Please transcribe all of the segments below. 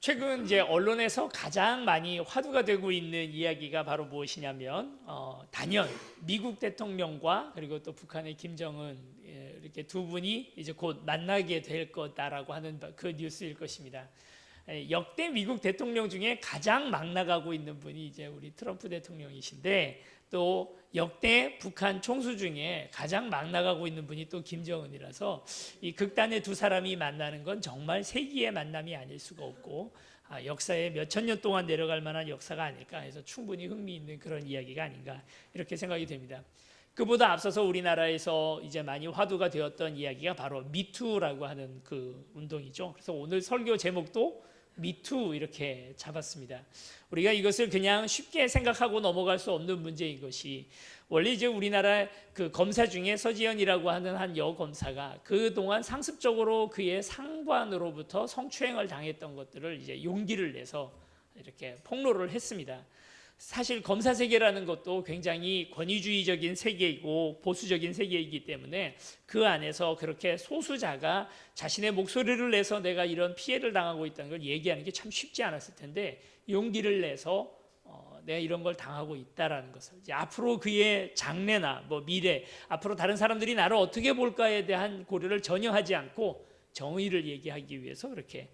최근 이제 언론에서 가장 많이 화두가 되고 있는 이야기가 바로 무엇이냐면 단연 미국 대통령과 그리고 또 북한의 김정은 이렇게 두 분이 이제 곧 만나게 될 거다라고 하는 그 뉴스일 것입니다. 역대 미국 대통령 중에 가장 막 나가고 있는 분이 이제 우리 트럼프 대통령이신데, 또 역대 북한 총수 중에 가장 막 나가고 있는 분이 또 김정은이라서 이 극단의 두 사람이 만나는 건 정말 세기의 만남이 아닐 수가 없고, 역사에 몇천 년 동안 내려갈 만한 역사가 아닐까 해서 충분히 흥미있는 그런 이야기가 아닌가 이렇게 생각이 됩니다. 그보다 앞서서 우리나라에서 이제 많이 화두가 되었던 이야기가 바로 미투라고 하는 그 운동이죠. 그래서 오늘 설교 제목도 미투 이렇게 잡았습니다. 우리가 이것을 그냥 쉽게 생각하고 넘어갈 수 없는 문제인 것이, 원래 이제 우리나라 그 검사 중에 서지현이라고 하는 한 여검사가 그동안 상습적으로 그의 상관으로부터 성추행을 당했던 것들을 이제 용기를 내서 이렇게 폭로를 했습니다. 사실 검사 세계라는 것도 굉장히 권위주의적인 세계이고 보수적인 세계이기 때문에 그 안에서 그렇게 소수자가 자신의 목소리를 내서 내가 이런 피해를 당하고 있다는 걸 얘기하는 게 참 쉽지 않았을 텐데, 용기를 내서 내가 이런 걸 당하고 있다라는 것을, 이제 앞으로 그의 장래나 뭐 미래, 앞으로 다른 사람들이 나를 어떻게 볼까에 대한 고려를 전혀 하지 않고 정의를 얘기하기 위해서 그렇게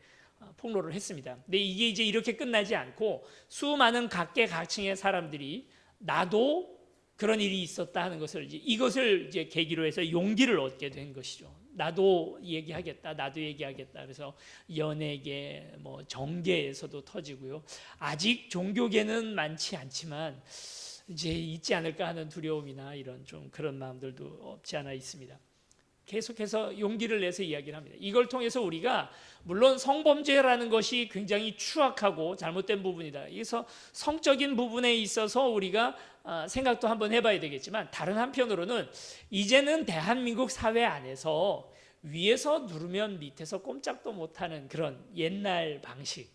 폭로를 했습니다. 근데 이게 이제 이렇게 끝나지 않고 수많은 각계각층의 사람들이 나도 그런 일이 있었다 하는 것을, 이것을 이제 계기로 해서 용기를 얻게 된 것이죠. 나도 얘기하겠다, 나도 얘기하겠다. 그래서 연예계, 뭐 정계에서도 터지고요. 아직 종교계는 많지 않지만 이제 있지 않을까 하는 두려움이나 이런 좀 그런 마음들도 없지 않아 있습니다. 계속해서 용기를 내서 이야기를 합니다. 이걸 통해서 우리가, 물론 성범죄라는 것이 굉장히 추악하고 잘못된 부분이다, 그래서 성적인 부분에 있어서 우리가 생각도 한번 해봐야 되겠지만, 다른 한편으로는 이제는 대한민국 사회 안에서 위에서 누르면 밑에서 꼼짝도 못하는 그런 옛날 방식,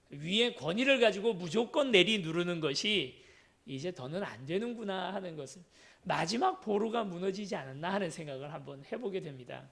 위에 권위를 가지고 무조건 내리 누르는 것이 이제 더는 안 되는구나 하는 것을, 마지막 보루가 무너지지 않았나 하는 생각을 한번 해보게 됩니다.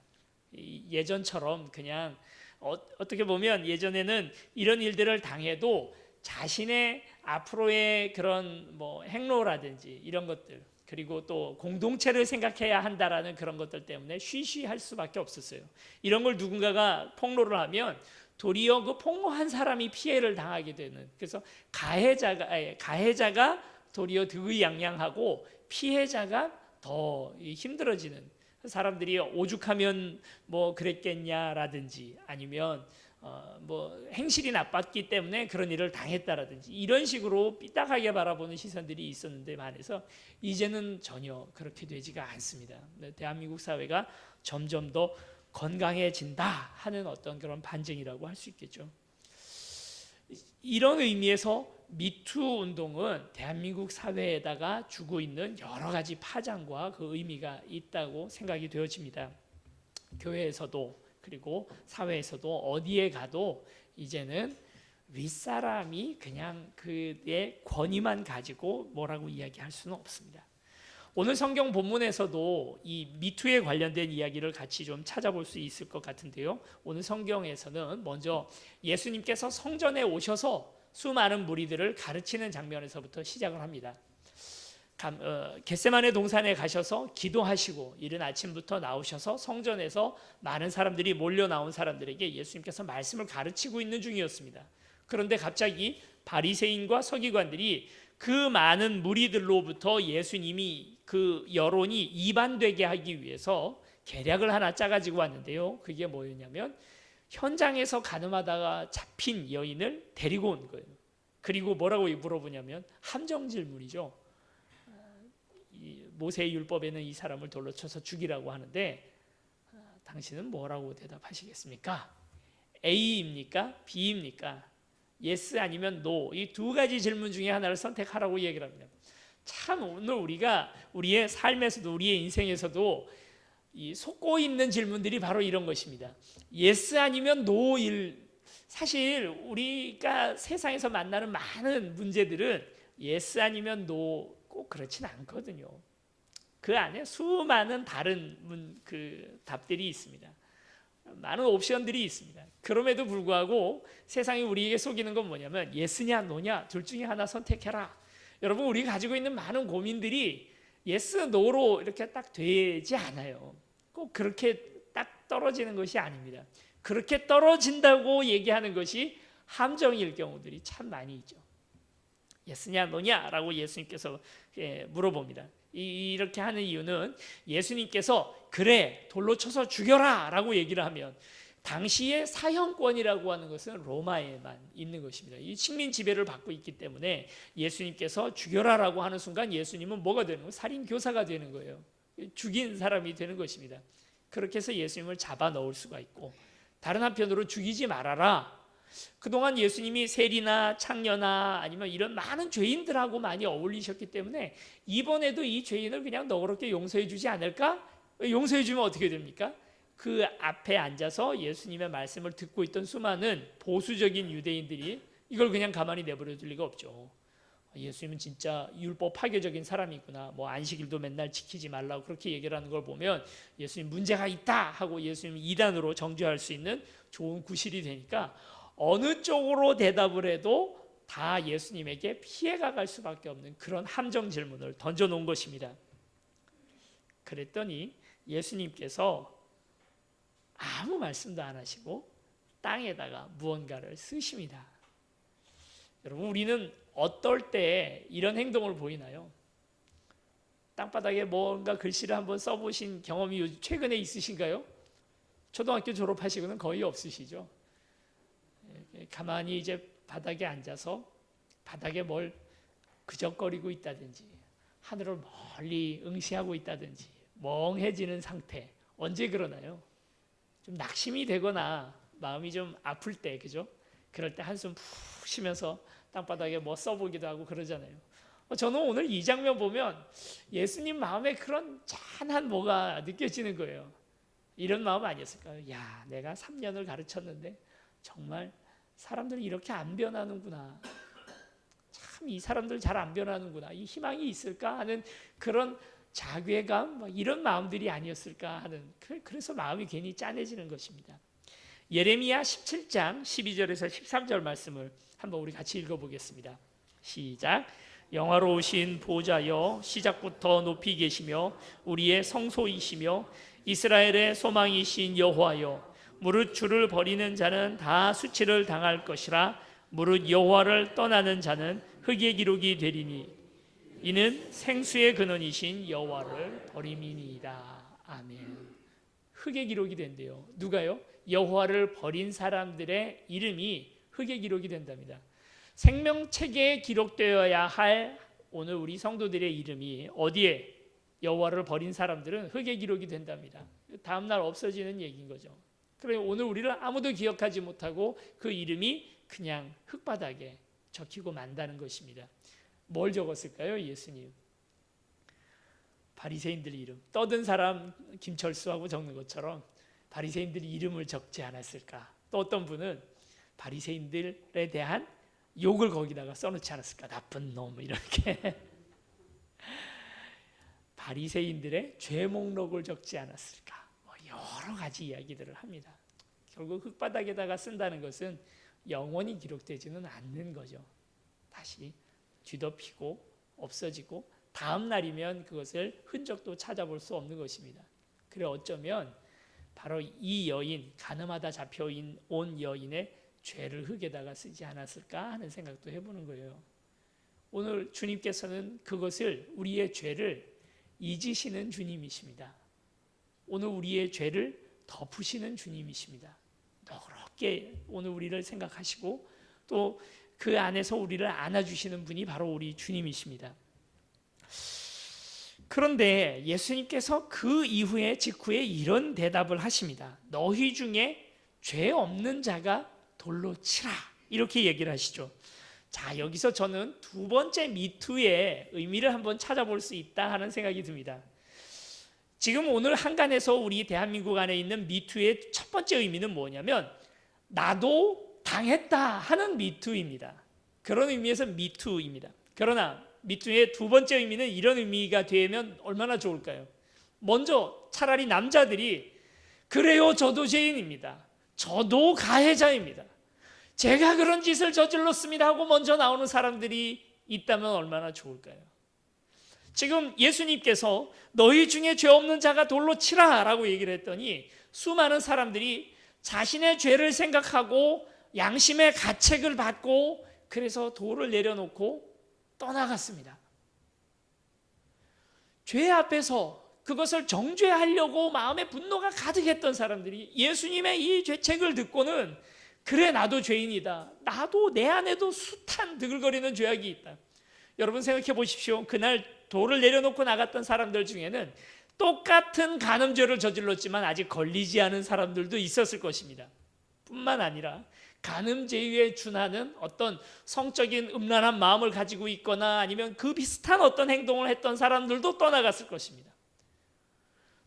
예전처럼 그냥 어떻게 보면 예전에는 이런 일들을 당해도 자신의 앞으로의 그런 뭐 행로라든지 이런 것들, 그리고 또 공동체를 생각해야 한다라는 그런 것들 때문에 쉬쉬할 수밖에 없었어요. 이런 걸 누군가가 폭로를 하면 도리어 그 폭로한 사람이 피해를 당하게 되는, 그래서 가해자가 도리어 득의양양하고 피해자가 더 힘들어지는, 사람들이 오죽하면 뭐 그랬겠냐라든지, 아니면 뭐 행실이 나빴기 때문에 그런 일을 당했다라든지, 이런 식으로 삐딱하게 바라보는 시선들이 있었는데 반해서 이제는 전혀 그렇게 되지가 않습니다. 대한민국 사회가 점점 더 건강해진다 하는 어떤 그런 반증이라고 할 수 있겠죠. 이런 의미에서 미투 운동은 대한민국 사회에다가 주고 있는 여러 가지 파장과 그 의미가 있다고 생각이 되어집니다. 교회에서도 그리고 사회에서도 어디에 가도 이제는 윗사람이 그냥 그의 권위만 가지고 뭐라고 이야기할 수는 없습니다. 오늘 성경 본문에서도 이 미투에 관련된 이야기를 같이 좀 찾아볼 수 있을 것 같은데요. 오늘 성경에서는 먼저 예수님께서 성전에 오셔서 수많은 무리들을 가르치는 장면에서부터 시작을 합니다. 겟세마네 동산에 가셔서 기도하시고 이른 아침부터 나오셔서 성전에서 많은 사람들이 몰려 나온 사람들에게 예수님께서 말씀을 가르치고 있는 중이었습니다. 그런데 갑자기 바리새인과 서기관들이 그 많은 무리들로부터 예수님이 그 여론이 이반되게 하기 위해서 계략을 하나 짜가지고 왔는데요. 그게 뭐였냐면 현장에서 가늠하다가 잡힌 여인을 데리고 온 거예요. 그리고 뭐라고 물어보냐면 함정 질문이죠. 모세의 율법에는 이 사람을 돌로 쳐서 죽이라고 하는데 당신은 뭐라고 대답하시겠습니까? A입니까? B입니까? yes 아니면 no, 이 두 가지 질문 중에 하나를 선택하라고 얘기를 합니다. 참 오늘 우리가 우리의 삶에서도 우리의 인생에서도 이 속고 있는 질문들이 바로 이런 것입니다. yes 아니면 no일, 사실 우리가 세상에서 만나는 많은 문제들은 yes 아니면 no 꼭 그렇진 않거든요. 그 안에 수많은 다른 답들이 있습니다. 많은 옵션들이 있습니다. 그럼에도 불구하고 세상이 우리에게 속이는 건 뭐냐면 예스냐 노냐 둘 중에 하나 선택해라. 여러분, 우리가 가지고 있는 많은 고민들이 예스 노로 이렇게 딱 되지 않아요. 꼭 그렇게 딱 떨어지는 것이 아닙니다. 그렇게 떨어진다고 얘기하는 것이 함정일 경우들이 참 많이 있죠. 예스냐 노냐라고 예수님께서 물어봅니다. 이렇게 하는 이유는 예수님께서 그래 돌로 쳐서 죽여라 라고 얘기를 하면 당시의 사형권이라고 하는 것은 로마에만 있는 것입니다. 이 식민 지배를 받고 있기 때문에 예수님께서 죽여라라고 하는 순간 예수님은 뭐가 되는 거예요? 살인교사가 되는 거예요. 죽인 사람이 되는 것입니다. 그렇게 해서 예수님을 잡아 넣을 수가 있고, 다른 한편으로 죽이지 말아라. 그동안 예수님이 세리나 창녀나 아니면 이런 많은 죄인들하고 많이 어울리셨기 때문에 이번에도 이 죄인을 그냥 너그럽게 용서해 주지 않을까? 용서해 주면 어떻게 됩니까? 그 앞에 앉아서 예수님의 말씀을 듣고 있던 수많은 보수적인 유대인들이 이걸 그냥 가만히 내버려 둘 리가 없죠. 예수님은 진짜 율법 파괴적인 사람이구나. 뭐 안식일도 맨날 지키지 말라고 그렇게 얘기를 하는 걸 보면 예수님 문제가 있다 하고 예수님 이단으로 정죄할 수 있는 좋은 구실이 되니까 어느 쪽으로 대답을 해도 다 예수님에게 피해가 갈 수밖에 없는 그런 함정 질문을 던져놓은 것입니다. 그랬더니 예수님께서 아무 말씀도 안 하시고 땅에다가 무언가를 쓰십니다. 여러분, 우리는 어떨 때 이런 행동을 보이나요? 땅바닥에 뭔가 글씨를 한번 써보신 경험이 최근에 있으신가요? 초등학교 졸업하시고는 거의 없으시죠? 가만히 이제 바닥에 앉아서 바닥에 뭘 그적거리고 있다든지 하늘을 멀리 응시하고 있다든지 멍해지는 상태. 언제 그러나요? 좀 낙심이 되거나 마음이 좀 아플 때, 그죠? 그럴 때 한숨 푹 쉬면서 땅바닥에 뭐 써보기도 하고 그러잖아요. 저는 오늘 이 장면 보면 예수님 마음에 그런 짠한 뭐가 느껴지는 거예요. 이런 마음 아니었을까요? 야, 내가 3년을 가르쳤는데 정말 사람들이 이렇게 안 변하는구나. 참 이 사람들 잘 안 변하는구나. 이 희망이 있을까 하는 그런 자괴감, 이런 마음들이 아니었을까 하는, 그래서 마음이 괜히 짠해지는 것입니다. 예레미야 17장 12절에서 13절 말씀을 한번 우리 같이 읽어보겠습니다. 시작. 영화로우신 보좌여, 시작부터 높이 계시며 우리의 성소이시며 이스라엘의 소망이신 여호와여, 무릇 주를 버리는 자는 다 수치를 당할 것이라. 무릇 여호와를 떠나는 자는 흙의 기록이 되리니 이는 생수의 근원이신 여호와를 버림이니이다. 아멘. 흙의 기록이 된대요. 누가요? 여호와를 버린 사람들의 이름이 흙의 기록이 된답니다. 생명책에 기록되어야 할 오늘 우리 성도들의 이름이 어디에? 여호와를 버린 사람들은 흙의 기록이 된답니다. 다음날 없어지는 얘기인 거죠. 그래서 오늘 우리를 아무도 기억하지 못하고 그 이름이 그냥 흙바닥에 적히고 만다는 것입니다. 뭘 적었을까요? 예수님. 바리새인들 이름. 떠든 사람 김철수하고 적는 것처럼 바리새인들이 이름을 적지 않았을까? 또 어떤 분은 바리새인들에 대한 욕을 거기다가 써놓지 않았을까? 나쁜 놈 이렇게. 바리새인들의 죄 목록을 적지 않았을까? 여러 가지 이야기들을 합니다. 결국 흙바닥에다가 쓴다는 것은 영원히 기록되지는 않는 거죠. 다시 뒤덮이고 없어지고 다음 날이면 그것을 흔적도 찾아볼 수 없는 것입니다. 그래 어쩌면 바로 이 여인, 가늠하다 잡혀온 여인의 죄를 흙에다가 쓰지 않았을까 하는 생각도 해보는 거예요. 오늘 주님께서는 그것을, 우리의 죄를 잊으시는 주님이십니다. 오늘 우리의 죄를 덮으시는 주님이십니다. 너그럽게 오늘 우리를 생각하시고 또 그 안에서 우리를 안아주시는 분이 바로 우리 주님이십니다. 그런데 예수님께서 그 이후에 직후에 이런 대답을 하십니다. 너희 중에 죄 없는 자가 돌로 치라, 이렇게 얘기를 하시죠. 자, 여기서 저는 두 번째 미투의 의미를 한번 찾아볼 수 있다 하는 생각이 듭니다. 지금 오늘 한간에서 우리 대한민국 안에 있는 미투의 첫 번째 의미는 뭐냐면 나도 당했다 하는 미투입니다. 그런 의미에서 미투입니다. 그러나 미투의 두 번째 의미는 이런 의미가 되면 얼마나 좋을까요? 먼저 차라리 남자들이 그래요, 저도 죄인입니다. 저도 가해자입니다. 제가 그런 짓을 저질렀습니다 하고 먼저 나오는 사람들이 있다면 얼마나 좋을까요? 지금 예수님께서 너희 중에 죄 없는 자가 돌로 치라 라고 얘기를 했더니 수많은 사람들이 자신의 죄를 생각하고 양심의 가책을 받고 그래서 돌을 내려놓고 떠나갔습니다. 죄 앞에서 그것을 정죄하려고 마음에 분노가 가득했던 사람들이 예수님의 이 죄책을 듣고는 그래, 나도 죄인이다. 나도 내 안에도 숱한 드글거리는 죄악이 있다. 여러분 생각해 보십시오. 그날 돌을 내려놓고 나갔던 사람들 중에는 똑같은 간음죄를 저질렀지만 아직 걸리지 않은 사람들도 있었을 것입니다. 뿐만 아니라 간음죄에 준하는 어떤 성적인 음란한 마음을 가지고 있거나 아니면 그 비슷한 어떤 행동을 했던 사람들도 떠나갔을 것입니다.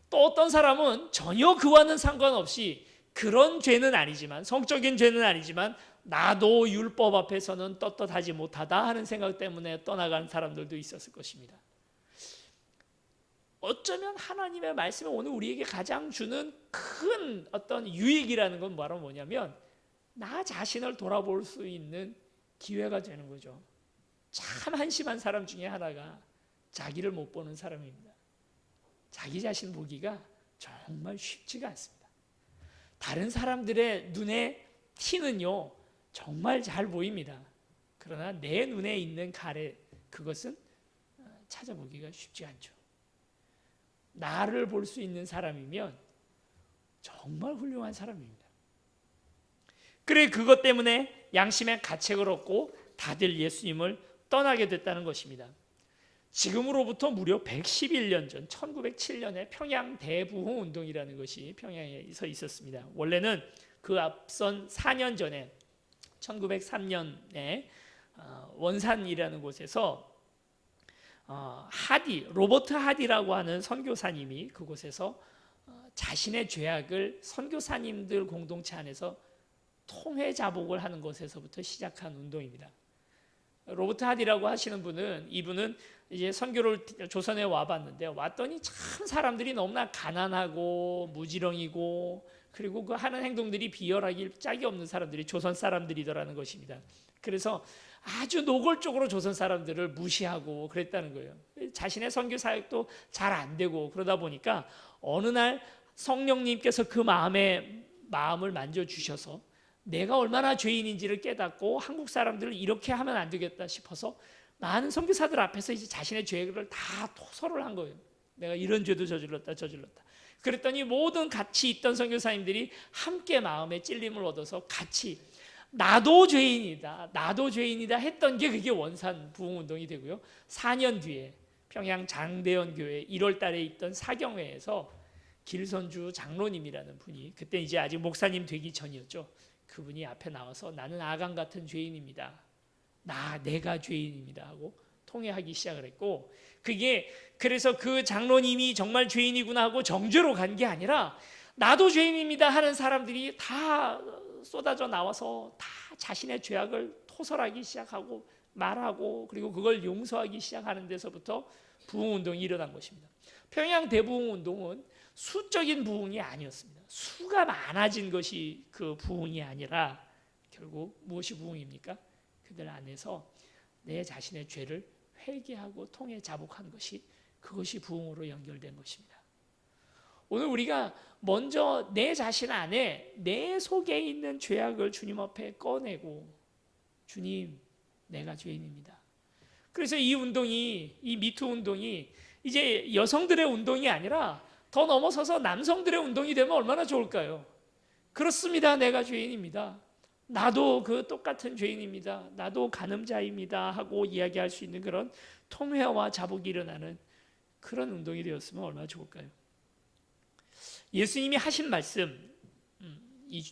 또 어떤 사람은 전혀 그와는 상관없이 그런 죄는 아니지만, 성적인 죄는 아니지만 나도 율법 앞에서는 떳떳하지 못하다 하는 생각 때문에 떠나간 사람들도 있었을 것입니다. 어쩌면 하나님의 말씀이 오늘 우리에게 가장 주는 큰 어떤 유익이라는 건 바로 뭐냐면 나 자신을 돌아볼 수 있는 기회가 되는 거죠. 참 한심한 사람 중에 하나가 자기를 못 보는 사람입니다. 자기 자신 보기가 정말 쉽지가 않습니다. 다른 사람들의 눈에 티는요 정말 잘 보입니다. 그러나 내 눈에 있는 가래, 그것은 찾아보기가 쉽지 않죠. 나를 볼 수 있는 사람이면 정말 훌륭한 사람입니다. 그래, 그것 때문에 양심의 가책을 얻고 다들 예수님을 떠나게 됐다는 것입니다. 지금으로부터 무려 111년 전 1907년에 평양 대부흥 운동이라는 것이 평양에서 있었습니다. 원래는 그 앞선 4년 전에 1903년에 원산이라는 곳에서 로버트 하디라고 하는 선교사님이 그곳에서 자신의 죄악을 선교사님들 공동체 안에서 통회 자복을 하는 것에서부터 시작한 운동입니다. 로버트 하디라고 하시는 분은, 이분은 이제 선교를 조선에 와봤는데 왔더니 참 사람들이 너무나 가난하고 무지렁이고 그리고 그 하는 행동들이 비열하기 짝이 없는 사람들이 조선 사람들이더라는 것입니다. 그래서 아주 노골적으로 조선 사람들을 무시하고 그랬다는 거예요. 자신의 선교 사역도 잘 안 되고 그러다 보니까 어느 날 성령님께서 그 마음을 만져주셔서 내가 얼마나 죄인인지를 깨닫고 한국 사람들을 이렇게 하면 안 되겠다 싶어서 많은 선교사들 앞에서 이제 자신의 죄를 다 토설을 한 거예요. 내가 이런 죄도 저질렀다. 그랬더니 모든 같이 있던 선교사님들이 함께 마음에 찔림을 얻어서 같이 나도 죄인이다 했던 게 그게 원산 부흥운동이 되고요. 4년 뒤에 평양 장대현 교회 1월 달에 있던 사경회에서 길선주 장로님이라는 분이, 그때 이제 아직 목사님 되기 전이었죠. 그분이 앞에 나와서 나는 아간 같은 죄인입니다. 내가 죄인입니다 하고 통회하기 시작을 했고, 그게 그래서 그 장로님이 정말 죄인이구나 하고 정죄로 간 게 아니라 나도 죄인입니다 하는 사람들이 다 쏟아져 나와서 다 자신의 죄악을 토설하기 시작하고 말하고 그리고 그걸 용서하기 시작하는 데서부터 부흥운동이 일어난 것입니다. 평양 대부흥운동은 수적인 부흥이 아니었습니다. 수가 많아진 것이 그 부흥이 아니라 결국 무엇이 부흥입니까? 그들 안에서 내 자신의 죄를 회개하고 통해 자복한 것이, 그것이 부흥으로 연결된 것입니다. 오늘 우리가 먼저 내 자신 안에 내 속에 있는 죄악을 주님 앞에 꺼내고, 주님 내가 죄인입니다. 그래서 이 운동이, 이 미투 운동이 이제 여성들의 운동이 아니라 더 넘어서서 남성들의 운동이 되면 얼마나 좋을까요? 그렇습니다. 내가 죄인입니다. 나도 그 똑같은 죄인입니다. 나도 간음자입니다 하고 이야기할 수 있는 그런 통회와 자복이 일어나는 그런 운동이 되었으면 얼마나 좋을까요? 예수님이 하신 말씀,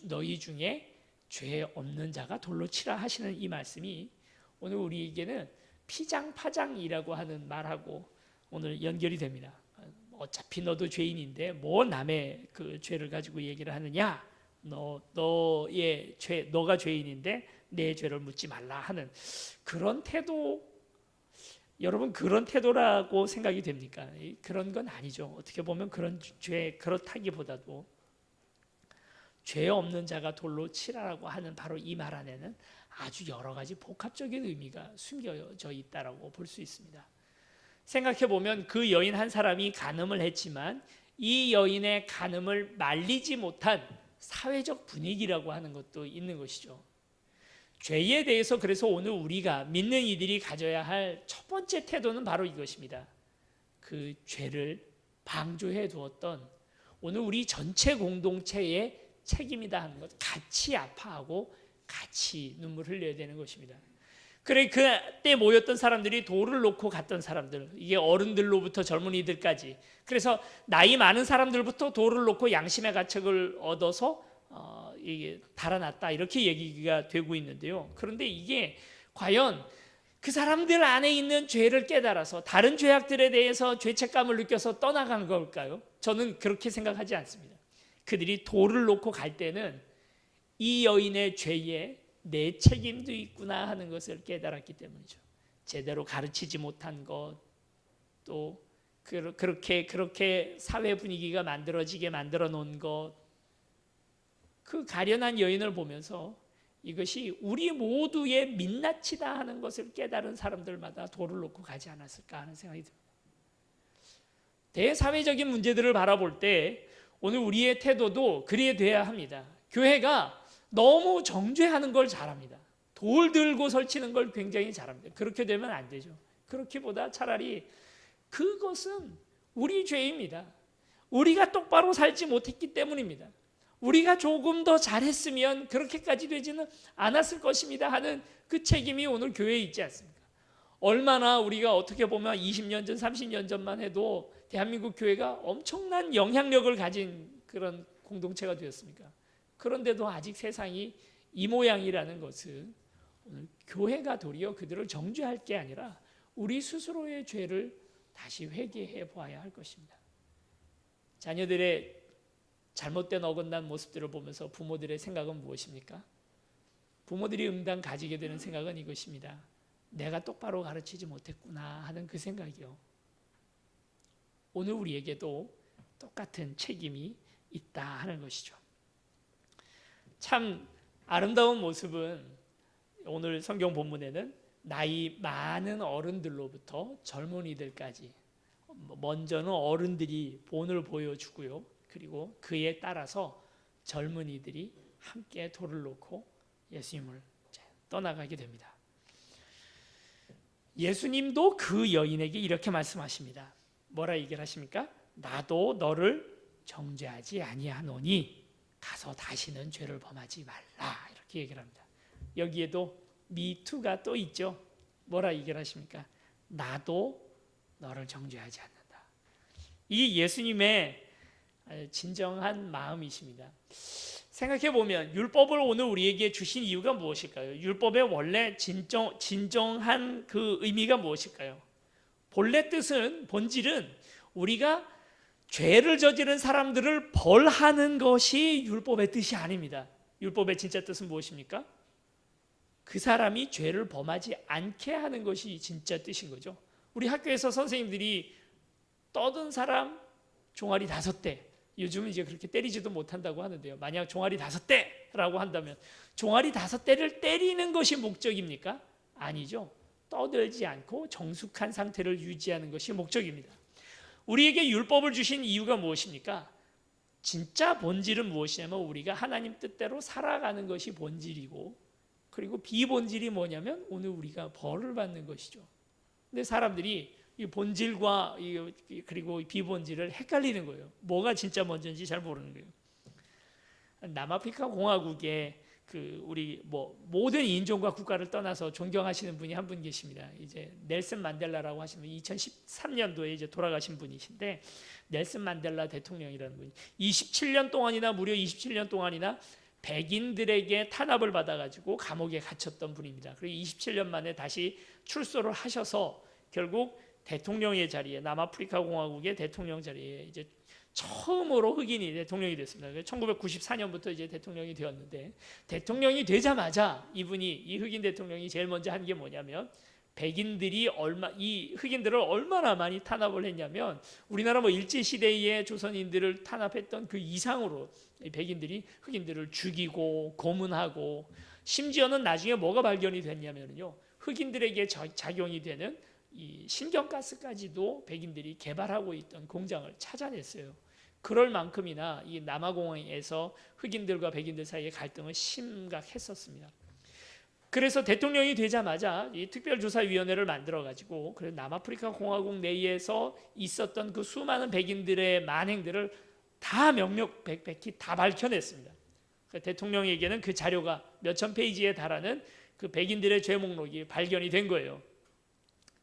너희 중에 죄 없는 자가 돌로 치라 하시는 이 말씀이 오늘 우리에게는 피장파장이라고 하는 말하고 오늘 연결이 됩니다. 어차피 너도 죄인인데 뭐 남의 그 죄를 가지고 얘기를 하느냐? 너의 죄, 너가 죄인인데 내 죄를 묻지 말라 하는 그런 태도, 여러분 그런 태도라고 생각이 됩니까? 그런 건 아니죠. 어떻게 보면 그런 죄, 그렇다기보다도 죄 없는 자가 돌로 치라라고 하는 바로 이 말 안에는 아주 여러 가지 복합적인 의미가 숨겨져 있다라고 볼 수 있습니다. 생각해 보면 그 여인 한 사람이 간음을 했지만 이 여인의 간음을 말리지 못한 사회적 분위기라고 하는 것도 있는 것이죠. 죄에 대해서 그래서 오늘 우리가 믿는 이들이 가져야 할 첫 번째 태도는 바로 이것입니다. 그 죄를 방조해 두었던 오늘 우리 전체 공동체의 책임이다 하는 것, 같이 아파하고 같이 눈물 흘려야 되는 것입니다. 그래 그때 모였던 사람들이 돌을 놓고 갔던 사람들, 이게 어른들로부터 젊은이들까지, 그래서 나이 많은 사람들부터 돌을 놓고 양심의 가책을 얻어서 이게 달아났다 이렇게 얘기가 되고 있는데요. 그런데 이게 과연 그 사람들 안에 있는 죄를 깨달아서 다른 죄악들에 대해서 죄책감을 느껴서 떠나간 걸까요? 저는 그렇게 생각하지 않습니다. 그들이 돌을 놓고 갈 때는 이 여인의 죄에 내 책임도 있구나 하는 것을 깨달았기 때문이죠. 제대로 가르치지 못한 것, 또 그렇게 사회 분위기가 만들어지게 만들어 놓은 것, 그 가련한 여인을 보면서 이것이 우리 모두의 민낯이다 하는 것을 깨달은 사람들마다 돌을 놓고 가지 않았을까 하는 생각이 듭니다. 대사회적인 문제들을 바라볼 때 오늘 우리의 태도도 그래야 돼야 합니다. 교회가 너무 정죄하는 걸 잘합니다. 돌 들고 설치는 걸 굉장히 잘합니다. 그렇게 되면 안 되죠. 그렇기보다 차라리 그것은 우리 죄입니다. 우리가 똑바로 살지 못했기 때문입니다. 우리가 조금 더 잘했으면 그렇게까지 되지는 않았을 것입니다 하는 그 책임이 오늘 교회에 있지 않습니까? 얼마나 우리가 어떻게 보면 20년 전, 30년 전만 해도 대한민국 교회가 엄청난 영향력을 가진 그런 공동체가 되었습니까? 그런데도 아직 세상이 이 모양이라는 것은 오늘 교회가 도리어 그들을 정죄할 게 아니라 우리 스스로의 죄를 다시 회개해 보아야 할 것입니다. 자녀들의 잘못된 어긋난 모습들을 보면서 부모들의 생각은 무엇입니까? 부모들이 응당 가지게 되는 생각은 이것입니다. 내가 똑바로 가르치지 못했구나 하는 그 생각이요. 오늘 우리에게도 똑같은 책임이 있다 하는 것이죠. 참 아름다운 모습은 오늘 성경 본문에는 나이 많은 어른들로부터 젊은이들까지, 먼저는 어른들이 본을 보여주고요. 그리고 그에 따라서 젊은이들이 함께 돌을 놓고 예수님을 떠나가게 됩니다. 예수님도 그 여인에게 이렇게 말씀하십니다. 뭐라 얘기를 하십니까? 나도 너를 정죄하지 아니하노니 가서 다시는 죄를 범하지 말라, 이렇게 얘기를 합니다. 여기에도 미투가 또 있죠. 뭐라 얘기를 하십니까? 나도 너를 정죄하지 않는다. 이 예수님의 진정한 마음이십니다. 생각해 보면 율법을 오늘 우리에게 주신 이유가 무엇일까요? 율법의 원래 진정한 그 의미가 무엇일까요? 본래 뜻은, 본질은 우리가 죄를 저지른 사람들을 벌하는 것이 율법의 뜻이 아닙니다. 율법의 진짜 뜻은 무엇입니까? 그 사람이 죄를 범하지 않게 하는 것이 진짜 뜻인 거죠. 우리 학교에서 선생님들이 떠든 사람 종아리 5대, 요즘은 이제 그렇게 때리지도 못한다고 하는데요. 만약 종아리 5대라고 한다면 종아리 5대를 때리는 것이 목적입니까? 아니죠. 떠들지 않고 정숙한 상태를 유지하는 것이 목적입니다. 우리에게 율법을 주신 이유가 무엇입니까? 진짜 본질은 무엇이냐면 우리가 하나님 뜻대로 살아가는 것이 본질이고, 그리고 비본질이 뭐냐면 오늘 우리가 벌을 받는 것이죠. 근데 사람들이 이 본질과 그리고 비본질을 헷갈리는 거예요. 뭐가 진짜 먼저인지 잘 모르는 거예요. 남아프리카 공화국에 우리 모든 인종과 국가를 떠나서 존경하시는 분이 한 분 계십니다. 이제 넬슨 만델라라고 하시는 분, 2013년도에 이제 돌아가신 분이신데, 넬슨 만델라 대통령이라는 분이 27년 동안이나 무려 27년 동안이나 백인들에게 탄압을 받아가지고 감옥에 갇혔던 분입니다. 그리고 27년 만에 다시 출소를 하셔서 결국 대통령의 자리에, 남아프리카 공화국의 대통령 자리에 이제 처음으로 흑인이 대통령이 됐습니다. 1994년부터 이제 대통령이 되었는데, 대통령이 되자마자 이 흑인 대통령이 제일 먼저 한 게 뭐냐면 백인들이 이 흑인들을 얼마나 많이 탄압을 했냐면 우리나라 일제 시대에 조선인들을 탄압했던 그 이상으로 백인들이 흑인들을 죽이고 고문하고, 심지어는 나중에 뭐가 발견이 됐냐면요, 흑인들에게 작용이 되는 이 신경가스까지도 백인들이 개발하고 있던 공장을 찾아냈어요. 그럴 만큼이나 이 남아공에서 흑인들과 백인들 사이의 갈등은 심각했었습니다. 그래서 대통령이 되자마자 이 특별조사위원회를 만들어가지고 그래서 남아프리카 공화국 내에서 있었던 그 수많은 백인들의 만행들을 다 명명백백히 다 밝혀냈습니다. 대통령에게는 그 자료가 몇천 페이지에 달하는 그 백인들의 죄 목록이 발견이 된 거예요.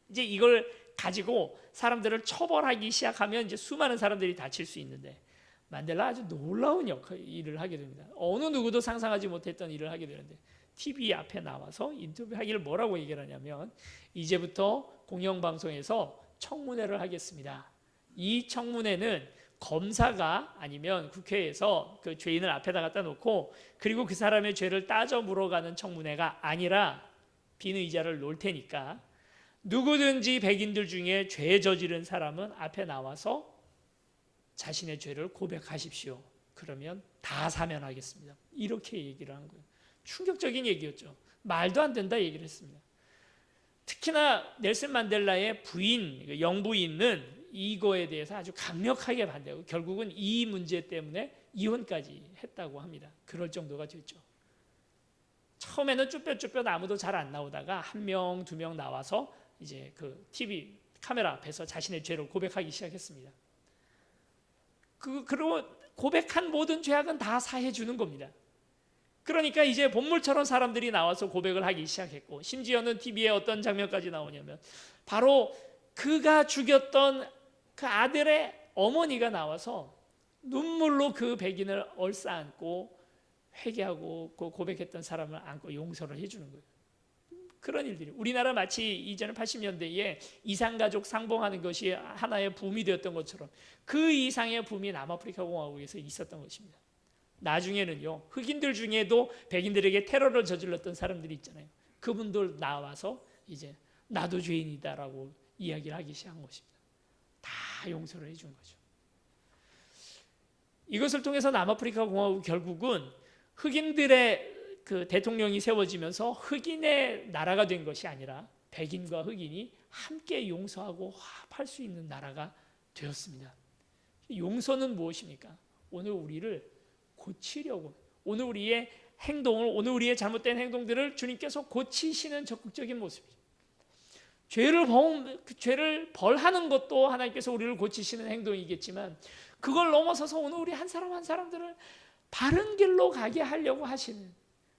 이제 이걸 가지고 사람들을 처벌하기 시작하면 이제 수많은 사람들이 다칠 수 있는데, 만델라 아주 놀라운 일을 하게 됩니다. 어느 누구도 상상하지 못했던 일을 하게 되는데, TV 앞에 나와서 인터뷰하기를 뭐라고 얘기를 하냐면, 이제부터 공영방송에서 청문회를 하겠습니다. 이 청문회는 검사가 아니면 국회에서 그 죄인을 앞에다 갖다 놓고 그리고 그 사람의 죄를 따져 물어가는 청문회가 아니라 빈 의자를 놓을 테니까 누구든지 백인들 중에 죄 저지른 사람은 앞에 나와서 자신의 죄를 고백하십시오. 그러면 다 사면하겠습니다. 이렇게 얘기를 한 거예요. 충격적인 얘기였죠. 말도 안 된다 얘기를 했습니다. 특히나 넬슨 만델라의 부인, 영부인은 이거에 대해서 아주 강력하게 반대하고 결국은 이 문제 때문에 이혼까지 했다고 합니다. 그럴 정도가 됐죠. 처음에는 쭈뼛쭈뼛 아무도 잘 안 나오다가 한 명, 두 명 나와서 이제 그 TV 카메라 앞에서 자신의 죄를 고백하기 시작했습니다. 그리고 고백한 모든 죄악은 다 사해 주는 겁니다. 그러니까 이제 본물처럼 사람들이 나와서 고백을 하기 시작했고, 심지어는 TV에 어떤 장면까지 나오냐면 바로 그가 죽였던 그 아들의 어머니가 나와서 눈물로 그 백인을 얼싸안고 회개하고 그 고백했던 사람을 안고 용서를 해주는 거예요. 그런 일들이 우리나라 마치 이전에 80년대에 이산가족 상봉하는 것이 하나의 붐이 되었던 것처럼 그 이상의 붐이 남아프리카 공화국에서 있었던 것입니다. 나중에는요, 흑인들 중에도 백인들에게 테러를 저질렀던 사람들이 있잖아요. 그분들 나와서 이제 나도 죄인이다라고 이야기를 하기 시작한 것입니다. 다 용서를 해준 거죠. 이것을 통해서 남아프리카 공화국 결국은 흑인들의 그 대통령이 세워지면서 흑인의 나라가 된 것이 아니라 백인과 흑인이 함께 용서하고 화합할 수 있는 나라가 되었습니다. 용서는 무엇입니까? 오늘 우리를 고치려고, 오늘 우리의 행동을, 오늘 우리의 잘못된 행동들을 주님께서 고치시는 적극적인 모습이죠. 죄를 벌하는 것도 하나님께서 우리를 고치시는 행동이겠지만, 그걸 넘어서서 오늘 우리 한 사람 한 사람들을 바른 길로 가게 하려고 하시는,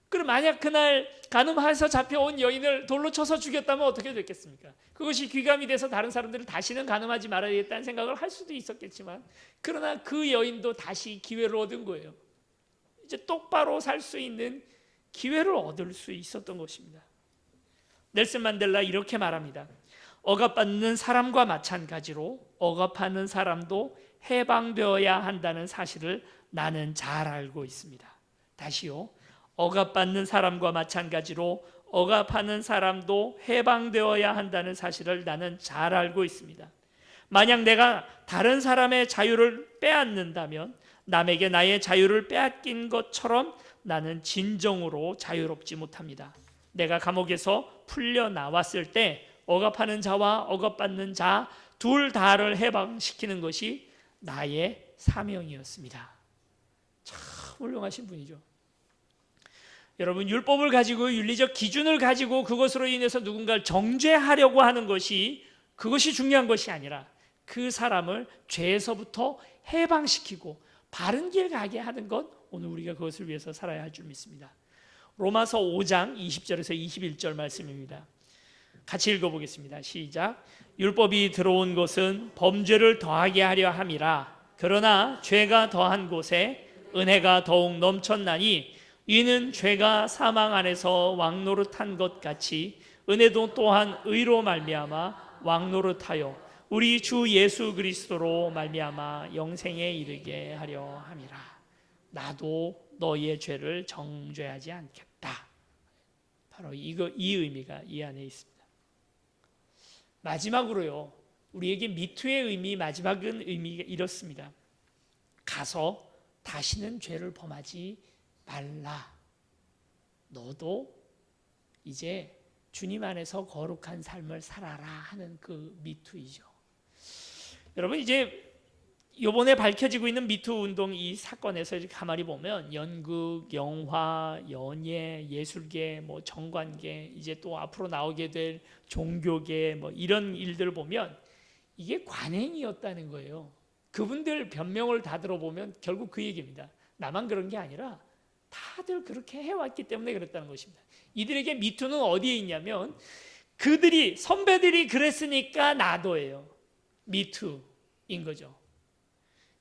그럼 만약 그날 간음해서 잡혀온 여인을 돌로 쳐서 죽였다면 어떻게 됐겠습니까? 그것이 귀감이 돼서 다른 사람들을 다시는 간음하지 말아야겠다는 생각을 할 수도 있었겠지만, 그러나 그 여인도 다시 기회를 얻은 거예요. 이제 똑바로 살 수 있는 기회를 얻을 수 있었던 것입니다. 넬슨 만델라 이렇게 말합니다. 억압받는 사람과 마찬가지로 억압하는 사람도 해방되어야 한다는 사실을 나는 잘 알고 있습니다. 다시요. 억압받는 사람과 마찬가지로 억압하는 사람도 해방되어야 한다는 사실을 나는 잘 알고 있습니다. 만약 내가 다른 사람의 자유를 빼앗는다면 남에게 나의 자유를 빼앗긴 것처럼 나는 진정으로 자유롭지 못합니다. 내가 감옥에서 풀려나왔을 때 억압하는 자와 억압받는 자 둘 다를 해방시키는 것이 나의 사명이었습니다. 참 훌륭하신 분이죠. 여러분, 율법을 가지고 윤리적 기준을 가지고 그것으로 인해서 누군가를 정죄하려고 하는 것이, 그것이 중요한 것이 아니라 그 사람을 죄에서부터 해방시키고 바른 길 가게 하는 것, 오늘 우리가 그것을 위해서 살아야 할 줄 믿습니다. 로마서 5장 20절에서 21절 말씀입니다. 같이 읽어보겠습니다. 시작. 율법이 들어온 것은 범죄를 더하게 하려 함이라. 그러나 죄가 더한 곳에 은혜가 더욱 넘쳤나니 이는 죄가 사망 안에서 왕노릇한 것 같이 은혜도 또한 의로 말미암아 왕노릇하여 우리 주 예수 그리스도로 말미암아 영생에 이르게 하려 함이라. 나도 너희의 죄를 정죄하지 않겠다. 바로 이 의미가 이 안에 있습니다. 마지막으로요, 우리에게 미투의 의미, 마지막은 의미가 이렇습니다. 가서 다시는 죄를 범하지 말라. 너도 이제 주님 안에서 거룩한 삶을 살아라 하는 그 미투이죠. 여러분, 이제 이번에 밝혀지고 있는 미투 운동 이 사건에서 이렇게 가만히 보면 연극, 영화, 연예, 예술계, 뭐 정관계, 이제 또 앞으로 나오게 될 종교계, 뭐 이런 일들을 보면 이게 관행이었다는 거예요. 그분들 변명을 다 들어보면 결국 그 얘기입니다. 나만 그런 게 아니라 다들 그렇게 해왔기 때문에 그랬다는 것입니다. 이들에게 미투는 어디에 있냐면 그들이, 선배들이 그랬으니까 나도예요. 미투인 거죠.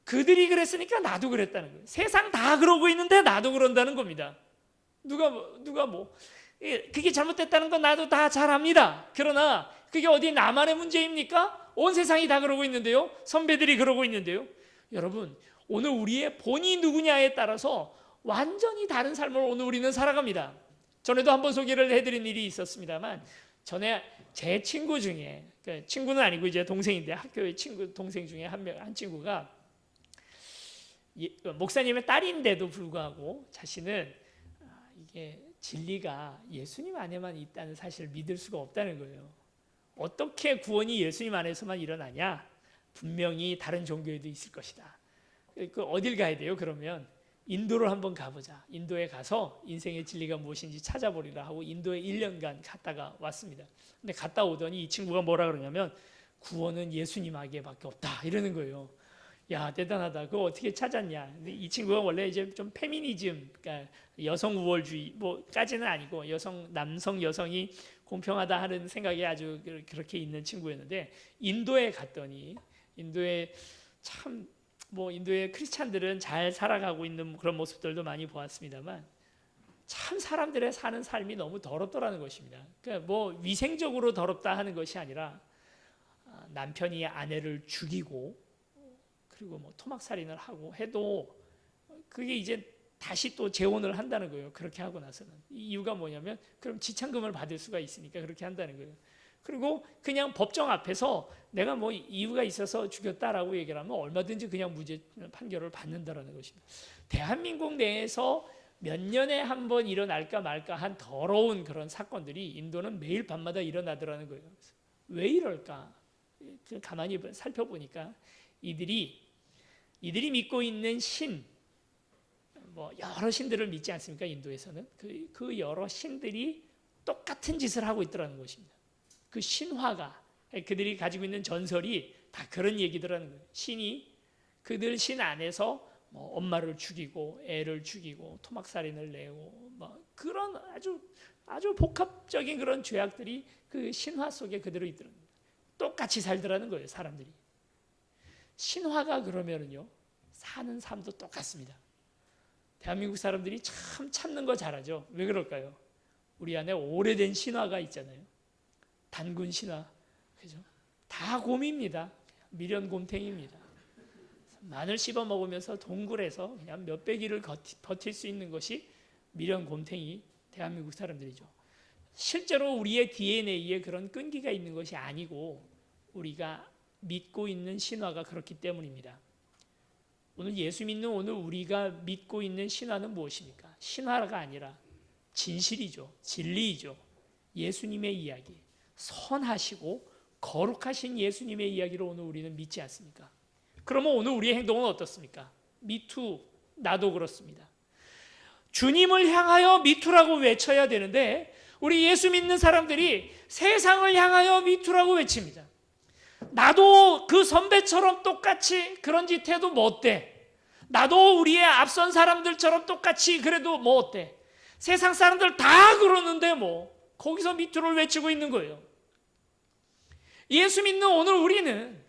그들이 그랬으니까 나도 그랬다는 거예요. 세상 다 그러고 있는데 나도 그런다는 겁니다. 누가 뭐 그게 잘못됐다는 건 나도 다 잘 압니다. 그러나 그게 어디 나만의 문제입니까? 온 세상이 다 그러고 있는데요. 선배들이 그러고 있는데요. 여러분, 오늘 우리의 본이 누구냐에 따라서 완전히 다른 삶을 오늘 우리는 살아갑니다. 전에도 한번 소개를 해드린 일이 있었습니다만, 전에 제 친구 중에, 친구는 아니고 이제 동생인데, 학교의 친구 동생 중에 한 친구가 목사님의 딸인데도 불구하고 자신은 이게 진리가 예수님 안에만 있다는 사실을 믿을 수가 없다는 거예요. 어떻게 구원이 예수님 안에서만 일어나냐? 분명히 다른 종교에도 있을 것이다. 그 어딜 가야 돼요? 그러면 인도를 한번 가보자. 인도에 가서 인생의 진리가 무엇인지 찾아보리라 하고 인도에 1년간 갔다가 왔습니다. 근데 갔다 오더니 이 친구가 뭐라 그러냐면 구원은 예수님에게밖에 없다 이러는 거예요. 야, 대단하다. 그거 어떻게 찾았냐? 근데 이 친구가 원래 이제 좀 페미니즘, 그러니까 여성 우월주의 뭐까지는 아니고 남성 여성이 공평하다 하는 생각이 아주 그렇게 있는 친구였는데, 인도에 갔더니 인도에 참 인도의 크리스찬들은 잘 살아가고 있는 그런 모습들도 많이 보았습니다만 참 사람들의 사는 삶이 너무 더럽더라는 것입니다. 그러니까 위생적으로 더럽다 하는 것이 아니라 남편이 아내를 죽이고 그리고 토막살인을 하고 해도 그게 이제 다시 또 재혼을 한다는 거예요. 그렇게 하고 나서는. 이유가 뭐냐면 그럼 지참금을 받을 수가 있으니까 그렇게 한다는 거예요. 그리고 그냥 법정 앞에서 내가 이유가 있어서 죽였다라고 얘기를 하면 얼마든지 그냥 무죄 판결을 받는다라는 것입니다. 대한민국 내에서 몇 년에 한 번 일어날까 말까 한 더러운 그런 사건들이 인도는 매일 밤마다 일어나더라는 거예요. 그래서 왜 이럴까? 가만히 살펴보니까 이들이 믿고 있는 신, 여러 신들을 믿지 않습니까? 인도에서는 그 여러 신들이 똑같은 짓을 하고 있더라는 것입니다. 그 신화가, 그들이 가지고 있는 전설이 다 그런 얘기더라는 거예요. 신이 그들 신 안에서 엄마를 죽이고 애를 죽이고 토막살인을 내고 그런 아주 복합적인 그런 죄악들이 그 신화 속에 그대로 있더라는 거예요. 똑같이 살더라는 거예요, 사람들이. 신화가 그러면은요, 사는 삶도 똑같습니다. 대한민국 사람들이 참 찾는 거 잘하죠. 왜 그럴까요? 우리 안에 오래된 신화가 있잖아요. 단군 신화, 그죠? 다 곰입니다. 미련곰탱이입니다. 마늘 씹어 먹으면서 동굴에서 그냥 몇백 일을 버틸 수 있는 것이 미련곰탱이 대한민국 사람들이죠. 실제로 우리의 DNA에 그런 끈기가 있는 것이 아니고 우리가 믿고 있는 신화가 그렇기 때문입니다. 오늘 예수 믿는 오늘 우리가 믿고 있는 신화는 무엇입니까? 신화가 아니라 진실이죠. 진리이죠. 예수님의 이야기, 선하시고 거룩하신 예수님의 이야기를 오늘 우리는 믿지 않습니까? 그러면 오늘 우리의 행동은 어떻습니까? 미투, 나도 그렇습니다. 주님을 향하여 미투라고 외쳐야 되는데 우리 예수 믿는 사람들이 세상을 향하여 미투라고 외칩니다. 나도 그 선배처럼 똑같이 그런 짓 해도 뭐 어때? 나도 우리의 앞선 사람들처럼 똑같이 그래도 뭐 어때? 세상 사람들 다 그러는데 거기서 미투를 외치고 있는 거예요. 예수 믿는 오늘 우리는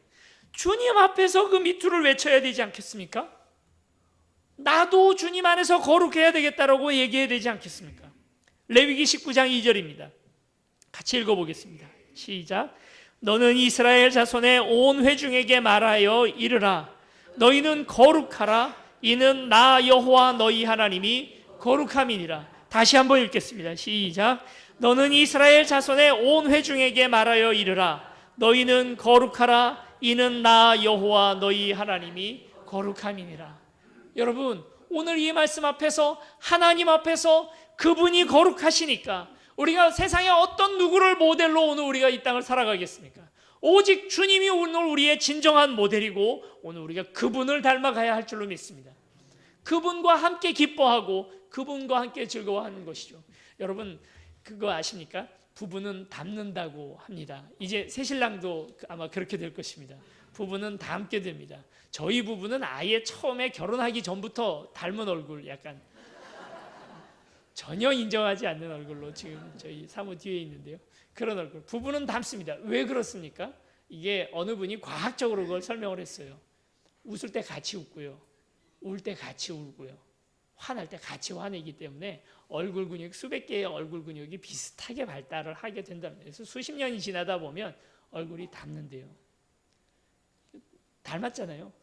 주님 앞에서 그 미투를 외쳐야 되지 않겠습니까? 나도 주님 안에서 거룩해야 되겠다라고 얘기해야 되지 않겠습니까? 레위기 19장 2절입니다. 같이 읽어보겠습니다. 시작. 너는 이스라엘 자손의 온 회중에게 말하여 이르라. 너희는 거룩하라. 이는 나 여호와 너희 하나님이 거룩함이니라. 다시 한번 읽겠습니다. 시작. 너는 이스라엘 자손의 온 회중에게 말하여 이르라. 너희는 거룩하라. 이는 나 여호와 너희 하나님이 거룩함이니라. 여러분, 오늘 이 말씀 앞에서, 하나님 앞에서 그분이 거룩하시니까 우리가 세상에 어떤 누구를 모델로 오늘 우리가 이 땅을 살아가겠습니까? 오직 주님이 오늘 우리의 진정한 모델이고 오늘 우리가 그분을 닮아가야 할 줄로 믿습니다. 그분과 함께 기뻐하고 그분과 함께 즐거워하는 것이죠. 여러분, 그거 아십니까? 부부는 닮는다고 합니다. 이제 새신랑도 아마 그렇게 될 것입니다. 부부는 닮게 됩니다. 저희 부부는 아예 처음에 결혼하기 전부터 닮은 얼굴, 약간 전혀 인정하지 않는 얼굴로 지금 저희 사무 뒤에 있는데요. 그런 얼굴. 부부는 닮습니다. 왜 그렇습니까? 이게 어느 분이 과학적으로 그걸 설명을 했어요. 웃을 때 같이 웃고요. 울 때 같이 울고요. 화날 때 같이 화내기 때문에 얼굴 근육, 수백 개의 얼굴 근육이 비슷하게 발달을 하게 된다는 거예요. 그래서 수십 년이 지나다 보면 얼굴이 닮는데요. 닮았잖아요.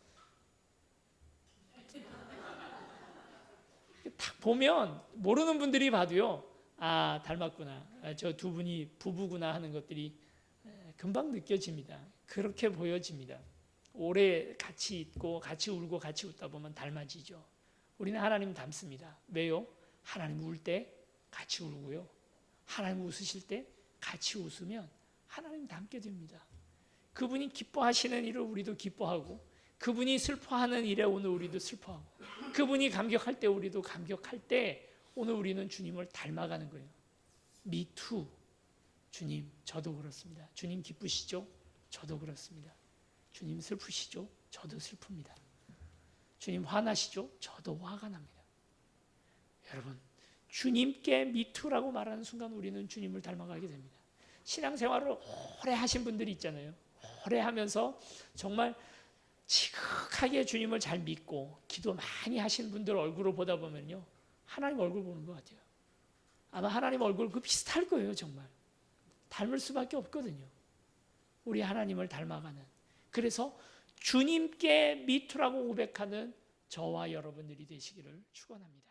딱 보면 모르는 분들이 봐도요, 아, 닮았구나, 저 두 분이 부부구나 하는 것들이 금방 느껴집니다. 그렇게 보여집니다. 오래 같이 있고 같이 울고 같이 웃다 보면 닮아지죠. 우리는 하나님 닮습니다. 왜요? 하나님 울 때 같이 울고요, 하나님 웃으실 때 같이 웃으면 하나님 닮게 됩니다. 그분이 기뻐하시는 일을 우리도 기뻐하고, 그분이 슬퍼하는 일에 오늘 우리도 슬퍼하고, 그분이 감격할 때 우리도 감격할 때 오늘 우리는 주님을 닮아가는 거예요. Me too. 주님, 저도 그렇습니다. 주님 기쁘시죠? 저도 그렇습니다. 주님 슬프시죠? 저도 슬픕니다. 주님 화나시죠? 저도 화가 납니다. 여러분, 주님께 Me too라고 말하는 순간 우리는 주님을 닮아가게 됩니다. 신앙생활을 오래 하신 분들이 있잖아요. 오래 하면서 정말 지극하게 주님을 잘 믿고 기도 많이 하신 분들 얼굴을 보다 보면요, 하나님 얼굴 보는 것 같아요. 아마 하나님 얼굴 그 비슷할 거예요. 정말 닮을 수밖에 없거든요. 우리 하나님을 닮아가는, 그래서 주님께 미투라고 고백하는 저와 여러분들이 되시기를 축원합니다.